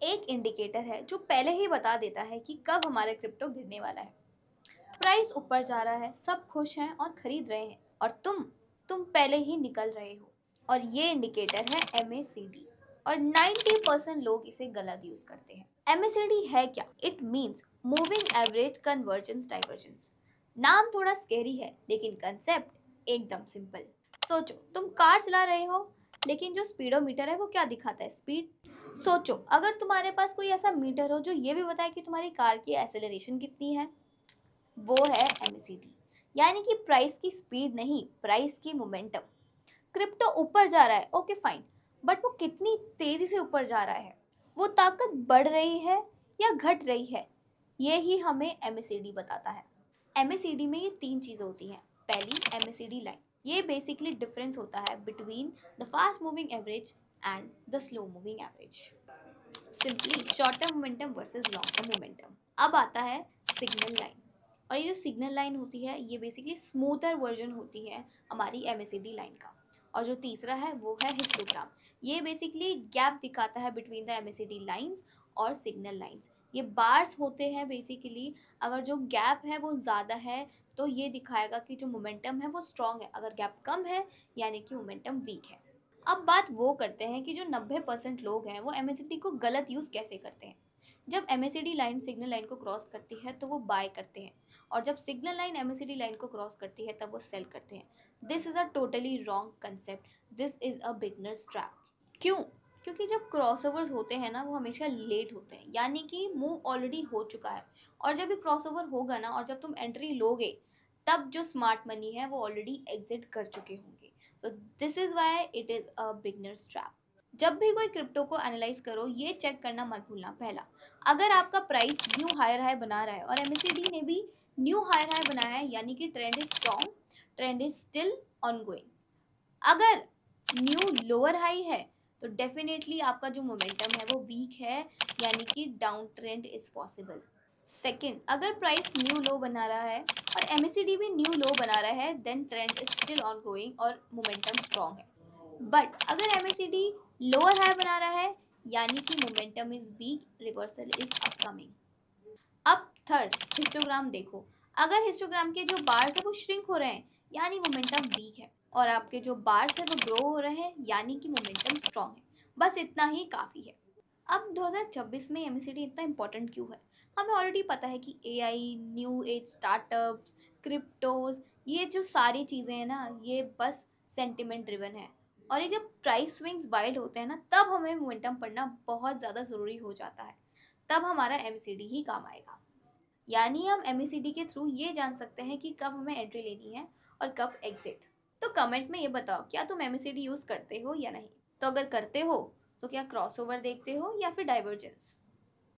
एक इंडिकेटर है जो पहले ही बता देता है कि कब हमारे क्रिप्टो गिरने वाला है। प्राइस ऊपर जा रहा है, सब खुश हैं और खरीद रहे हैं, और तुम पहले ही निकल रहे हो। और ये इंडिकेटर है MACD। और 90% लोग इसे गलत यूज करते हैं। MACD है क्या? It means moving average convergence divergence. नाम थोड़ा स्केरी है लेकिन कंसेप्ट एकदम सिंपल। सोचो, तुम कार चला रहे हो, लेकिन जो स्पीडोमीटर है वो क्या दिखाता है? स्पीड। सोचो, अगर तुम्हारे पास कोई ऐसा मीटर हो जो ये भी बताए कि तुम्हारी कार की एक्सेलरेशन कितनी है, वो है MACD। यानी कि प्राइस की स्पीड नहीं, प्राइस की मोमेंटम। क्रिप्टो ऊपर जा रहा है, ओके फाइन, बट वो कितनी तेजी से ऊपर जा रहा है? वो ताकत बढ़ रही है या घट रही है? ये ही हमें MACD बताता है। MACD में ये तीन चीज़ें होती हैं। पहली, MACD लाइन। ये बेसिकली डिफरेंस होता है between the fast moving average and the slow moving average. Simply short term momentum versus long term momentum. अब आता है सिग्नल लाइन। और ये जो सिग्नल लाइन होती है ये बेसिकली स्मूथर वर्जन होती है हमारी MACD लाइन का। और जो तीसरा है वो है हिस्टोग्राम। ये बेसिकली गैप दिखाता है बिटवीन द MACD लाइंस और सिग्नल लाइंस। ये बार्स होते हैं बेसिकली। अगर जो गैप है वो ज़्यादा है तो ये दिखाएगा कि जो मोमेंटम है वो स्ट्रॉन्ग है, अगर गैप कम है यानी कि मोमेंटम वीक है। अब बात वो करते हैं कि जो 90% लोग हैं वो MACD को गलत यूज़ कैसे करते हैं। जब MACD लाइन सिग्नल लाइन को क्रॉस करती है तो वो बाय करते हैं, और जब सिग्नल लाइन MACD लाइन को क्रॉस करती है तब वो सेल करते हैं। This is a totally wrong concept. This is a beginners trap. क्यों? क्योंकि जब क्रॉसओवर्स होते हैं ना वो हमेशा लेट होते हैं, यानी कि मूव ऑलरेडी हो चुका है। और जब ये क्रॉसओवर होगा ना और जब तुम एंट्री लोगे तब जो स्मार्ट मनी है वो ऑलरेडी एग्जिट कर चुके होंगे। So this is why it is a beginners trap. जब भी कोई क्रिप्टो को एनालाइज करो ये चेक करना मत भूलना। पहला, अगर आपका प्राइस न्यू हायर हाई बना रहा है और MACD ने भी न्यू हायर हाई बनाया है यानी कि trend is strong, trend is still ongoing. अगर न्यू लोअर हाई है तो डेफिनेटली आपका जो मोमेंटम है वो वीक है, यानी कि down trend is possible. Second, अगर प्राइस न्यू लो बना रहा है और MACD भी न्यू लो बना रहा है then trend is still ongoing और मोमेंटम स्ट्रॉन्ग है। बट अगर MACD लोअर हाई बना रहा है यानी कि momentum is weak, reversal is upcoming. अब थर्ड, हिस्टोग्राम देखो। अगर हिस्टोग्राम के जो बार्स है वो श्रिंक हो रहे हैं यानी मोमेंटम वीक है, और आपके जो बार्स है वो ग्रो हो रहे हैं यानी कि मोमेंटम स्ट्रॉन्ग है। बस इतना ही काफ़ी है। अब 2026 में MACD इतना इम्पोर्टेंट क्यों है? हमें ऑलरेडी पता है कि AI, new age startups, cryptos, ये जो सारी चीज़ें हैं ना ये बस सेंटिमेंट ड्रिवन है। और ये जब प्राइस स्विंग्स वाइड होते हैं ना तब हमें मोमेंटम पढ़ना बहुत ज़्यादा ज़रूरी हो जाता है। तब हमारा MACD ही काम आएगा। यानी हम MACD के थ्रू ये जान सकते हैं कि कब हमें एंट्री लेनी है और कब एग्जिट। तो कमेंट में ये बताओ, क्या तुम MACD यूज़ करते हो या नहीं? तो अगर करते हो तो क्या क्रॉसओवर देखते हो या फिर डाइवर्जेंस?